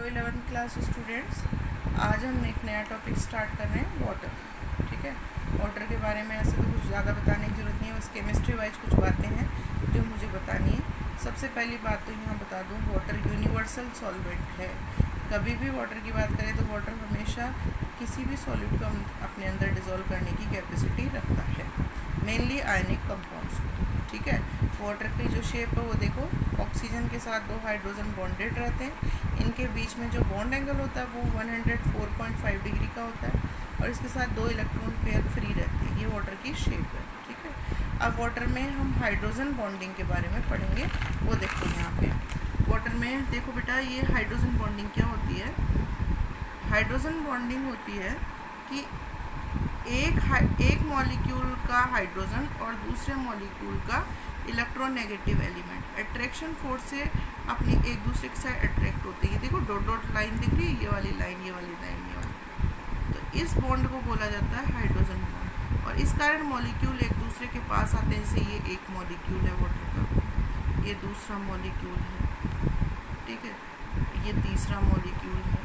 Hello 11th class students. आज हम एक नया टॉपिक स्टार्ट कर रहे हैं, वाटर। ठीक है, वाटर के बारे में ऐसे तो कुछ ज़्यादा बताने की ज़रूरत नहीं है, बस केमिस्ट्री वाइज कुछ बातें हैं जो मुझे बतानी है। सबसे पहली बात तो यहाँ बता दूँ, वाटर यूनिवर्सल सॉल्वेंट है। कभी भी वाटर की बात करें तो वाटर हमेशा किसी भी सॉलिड को अपने अंदर डिज़ोल्व करने की कैपेसिटी रखता है, मेनली आयनिक कंपाउंड्स। ठीक है, वाटर की जो शेप है वो देखो, ऑक्सीजन के साथ दो हाइड्रोजन बॉन्डेड रहते हैं, इनके बीच में जो बॉन्ड एंगल होता है वो 104.5 डिग्री का होता है और इसके साथ दो इलेक्ट्रॉन पेयर फ्री रहते हैं। ये वाटर की शेप है। ठीक है, अब वाटर में हम हाइड्रोजन बॉन्डिंग के बारे में पढ़ेंगे। वो देखो यहाँ पे वाटर में देखो बेटा, ये हाइड्रोजन बॉन्डिंग क्या होती है। हाइड्रोजन बॉन्डिंग होती है कि एक मॉलिक्यूल का हाइड्रोजन और दूसरे मॉलिक्यूल का इलेक्ट्रोनेगेटिव एलिमेंट अट्रैक्शन फोर्स से अपनी एक दूसरे के साथ अट्रैक्ट होते हैं। देखो डॉट डॉट लाइन दिख रही है, ये वाली लाइन, ये वाली लाइन, ये वाली। तो इस बॉन्ड को बोला जाता है हाइड्रोजन बॉन्ड, और इस कारण मॉलिक्यूल एक दूसरे के पास आते हैं। जैसे ये एक मॉलिक्यूल है वाटर का, ये दूसरा मॉलिक्यूल है, ठीक है, ये तीसरा मॉलिक्यूल है,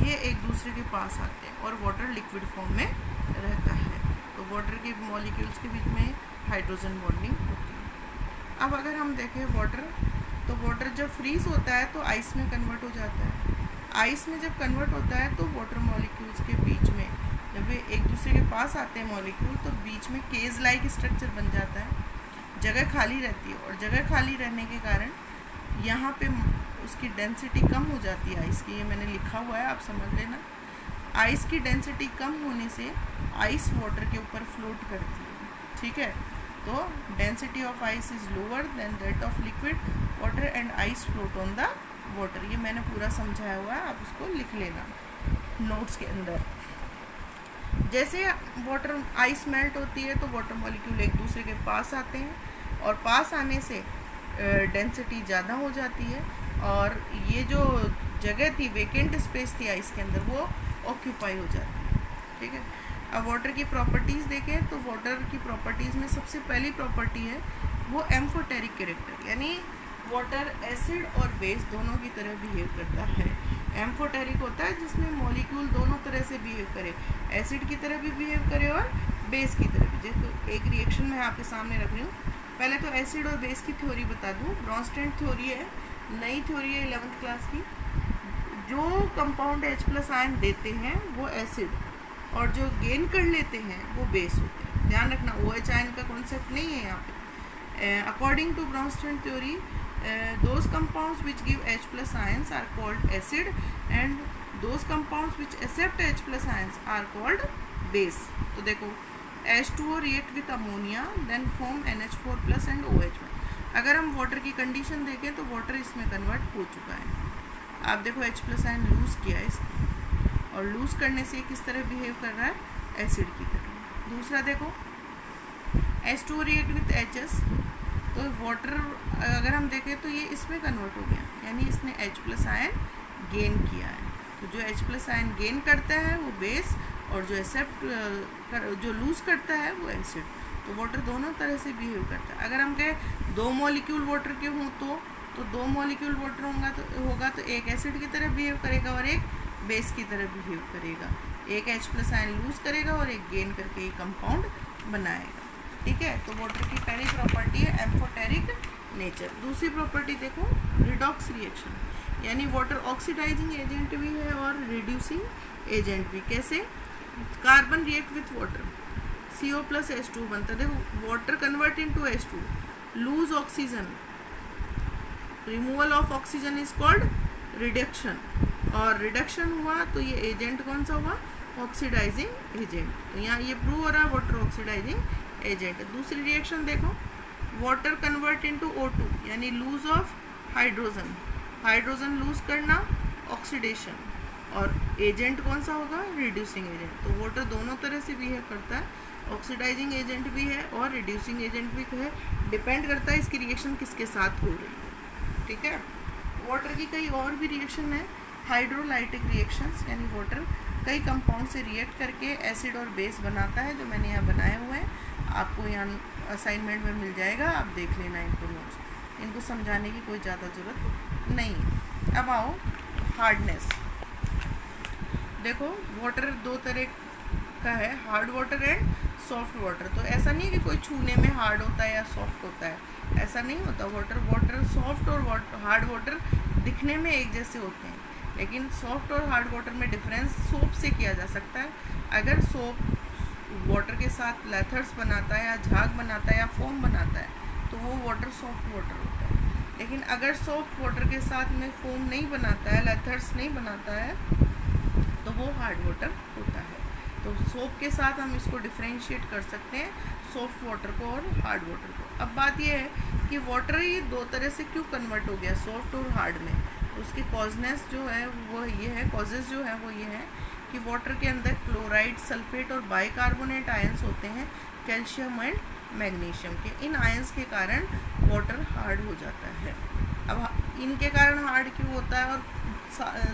ये एक दूसरे के पास आते हैं और वाटर लिक्विड फॉर्म में रहता है। तो वाटर के मॉलिक्यूल्स के बीच में हाइड्रोजन बॉन्डिंग होती है। अब अगर हम देखें वाटर, तो वाटर जब फ्रीज होता है तो आइस में कन्वर्ट हो जाता है। आइस में जब कन्वर्ट होता है तो वाटर मॉलिक्यूल्स के बीच में जब वे एक दूसरे के पास आते हैं मॉलिक्यूल, तो बीच में केज लाइक स्ट्रक्चर बन जाता है, जगह खाली रहती है। और जगह खाली रहने के कारण यहाँ पे उसकी डेंसिटी कम हो जाती है आइस की। ये मैंने लिखा हुआ है, आप समझ लेना। आइस की डेंसिटी कम होने से आइस वाटर के ऊपर फ्लोट करती है। ठीक है, तो density of ice is lower than that of liquid water and ice float on the water. ये मैंने पूरा समझाया हुआ है, आप उसको लिख लेना नोट्स के अंदर। जैसे वाटर आइस मेल्ट होती है तो वाटर मॉलिक्यूल एक दूसरे के पास आते हैं और पास आने से डेंसिटी ज़्यादा हो जाती है और ये जो जगह थी, वेकेंट स्पेस थी आइस के अंदर, वो ऑक्यूपाई हो जाती है। ठीक है, अब वाटर की प्रॉपर्टीज़ देखें तो वाटर की प्रॉपर्टीज़ में सबसे पहली प्रॉपर्टी है वो एम्फोटेरिक कैरेक्टर, यानी वाटर एसिड और बेस दोनों की तरह बिहेव करता है। एम्फोटेरिक होता है जिसमें मॉलिक्यूल दोनों तरह से बिहेव करे, एसिड की तरह भी बिहेव करे और बेस की तरह भी। जैसे एक रिएक्शन मैं आपके सामने रख रही हूँ। पहले तो एसिड और बेस की थ्योरी बता दूँ। ब्रॉन्स्टेड थ्योरी है, नई थ्योरी है 11th क्लास की। जो कंपाउंड H+ आयन देते हैं वो एसिड और जो गेन कर लेते हैं वो बेस होते हैं। ध्यान रखना, OH आयन का कॉन्सेप्ट नहीं है यहाँ पे। According to Bronsted theory, those compounds which give H+ ions are called acid and those compounds which accept H+ ions are called base। तो देखो, H2O react with ammonia then form NH4+ and OH। अगर हम water की condition देखें तो water इसमें convert हो चुका है। आप देखो H+ आयन लूज़ किया है इसने, और लूज़ करने से किस तरह बिहेव कर रहा है, एसिड की तरह। दूसरा देखो, H2O react with HS, तो वाटर अगर हम देखें तो ये इसमें कन्वर्ट हो गया, यानी इसने H+ आयन गेन किया है। तो जो H+ आयन गेन करता है वो बेस, और जो जो लूज़ करता है वो एसिड। तो वाटर दोनों तरह से बिहेव करता है। अगर हम कहें दो मॉलिक्यूल वाटर के हों तो दो मॉलिक्यूल वाटर होगा तो एक एसिड की तरह बिहेव करेगा और एक बेस की तरह बिहेव करेगा। एक H+ आयन लूज़ करेगा और एक गेन करके एक कंपाउंड बनाएगा। ठीक है, तो वाटर की पहली प्रॉपर्टी है एम्फोटेरिक नेचर। दूसरी प्रॉपर्टी देखो, रिडॉक्स रिएक्शन, यानी वाटर ऑक्सीडाइजिंग एजेंट भी है और रिड्यूसिंग एजेंट भी। कैसे? Carbon react with water, CO+H2 बनता है। देखो, water convert into H2, lose oxygen, removal of oxygen is called reduction, और रिडक्शन हुआ तो ये एजेंट कौन सा हुआ, ऑक्सीडाइजिंग एजेंट। तो यहाँ ये प्रूव हो रहा है वाटर ऑक्सीडाइजिंग एजेंट। दूसरी रिएक्शन देखो, वाटर कन्वर्ट इनटू O2, यानी lose of hydrogen, hydrogen lose करना, ऑक्सीडेशन, और एजेंट कौन सा होगा, रिड्यूसिंग एजेंट। तो वाटर दोनों तरह से बिहेव करता है, ऑक्सीडाइजिंग एजेंट भी है और रिड्यूसिंग एजेंट भी है। डिपेंड करता है इसकी रिएक्शन किसके साथ हो रही है। ठीक है, वाटर की कई और भी रिएक्शन है, हाइड्रोलाइटिक रिएक्शंस, यानी वाटर कई कंपाउंड से रिएक्ट करके एसिड और बेस बनाता है, जो मैंने यहाँ बनाए हुए हैं। आपको यहाँ असाइनमेंट में मिल जाएगा, आप देख लेना इनको नोट्स। इनको समझाने की कोई ज़्यादा ज़रूरत नहीं है। अब आओ, हार्डनेस। देखो वाटर दो तरह का है, hard water and soft water. तो ऐसा नहीं है कि कोई छूने में हार्ड होता है या सॉफ्ट होता है, ऐसा नहीं होता। वाटर सॉफ्ट और हार्ड वाटर दिखने में एक जैसे होते हैं, लेकिन सॉफ्ट और हार्ड वाटर में डिफरेंस सोप से किया जा सकता है। अगर सोप वाटर के साथ लेथर्स बनाता है या झाग बनाता है या फोम बनाता है तो वो वाटर सॉफ्ट वाटर होता है। लेकिन अगर सॉफ्ट वाटर के साथ में फोम नहीं बनाता है, लेथर्स नहीं बनाता है, तो वो हार्ड वाटर होता है। तो सोप के साथ हम इसको डिफ्रेंशिएट कर सकते हैं, सॉफ्ट वाटर को और हार्ड वाटर को। अब बात यह है कि वाटर ही दो तरह से क्यों कन्वर्ट हो गया, सॉफ्ट और हार्ड में। उसकी कॉजनेस जो है वो ये है, कॉजेज जो है वो ये है कि वाटर के अंदर क्लोराइड, सल्फेट और बाइकार्बोनेट आयंस होते हैं, कैल्शियम एंड मैग्नीशियम के। इन आयंस के कारण वाटर हार्ड हो जाता है। अब इनके कारण हार्ड क्यों होता है और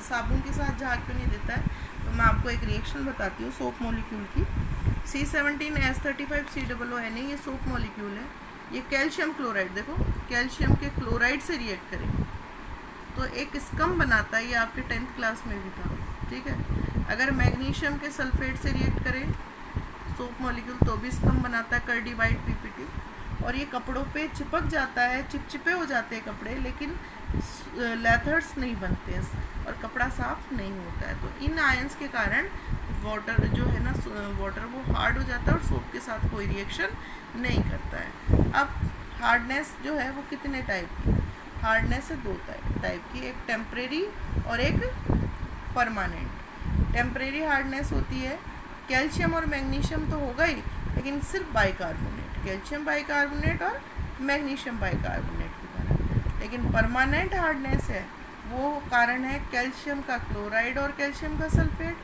साबुन के साथ झाग क्यों नहीं देता है, तो मैं आपको एक रिएक्शन बताती हूँ सोप मॉलिक्यूल की। C17H35COONA ये सोप मॉलिक्यूल है। ये कैल्शियम क्लोराइड, देखो कैल्शियम के क्लोराइड से रिएक्ट करें तो एक स्कम बनाता है, ये आपके 10th क्लास में भी था, ठीक है। अगर मैग्नीशियम के सल्फेट से रिएक्ट करें सोप मॉलिक्यूल तो भी स्कम बनाता है, कार्डिवाइड पीपीटी। और ये कपड़ों पे चिपक जाता है, चिपचिपे हो जाते हैं कपड़े, लेकिन लेथर्स नहीं बनते हैं और कपड़ा साफ नहीं होता है। तो इन आयंस के कारण वाटर जो है ना, वाटर वो हार्ड हो जाता है और सोप के साथ कोई रिएक्शन नहीं करता है। अब हार्डनेस जो है वो कितने टाइप की, हार्डनेस है दो टाइप की, एक टेम्परेरी और एक परमानेंट। टेम्परेरी हार्डनेस होती है, कैल्शियम और मैग्नीशियम तो होगा ही, लेकिन सिर्फ बाइकार्बोनेट, कैल्शियम बाइकार्बोनेट और मैग्नीशियम बाइकार्बोनेट के कारण। लेकिन परमानेंट हार्डनेस है वो कारण है कैल्शियम का क्लोराइड और कैल्शियम का सल्फेट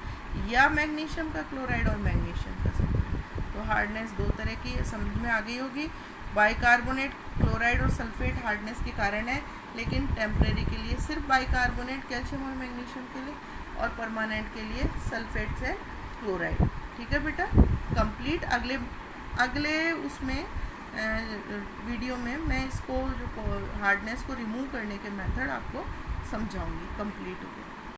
या मैग्नीशियम का क्लोराइड और मैग्नीशियम का सल्फेट। तो हार्डनेस दो तरह की है, समझ में आ गई होगी। बाइकार्बोनेट, क्लोराइड और सल्फेट हार्डनेस के कारण है, लेकिन टेम्परेरी के लिए सिर्फ बाइकार्बोनेट, कैल्शियम और मैग्नीशियम के लिए, और परमानेंट के लिए सल्फेट से क्लोराइड। ठीक है बेटा, कंप्लीट। अगले उसमें वीडियो में मैं इसको जो हार्डनेस को रिमूव करने के मेथड आपको समझाऊंगी कंप्लीट हो गया।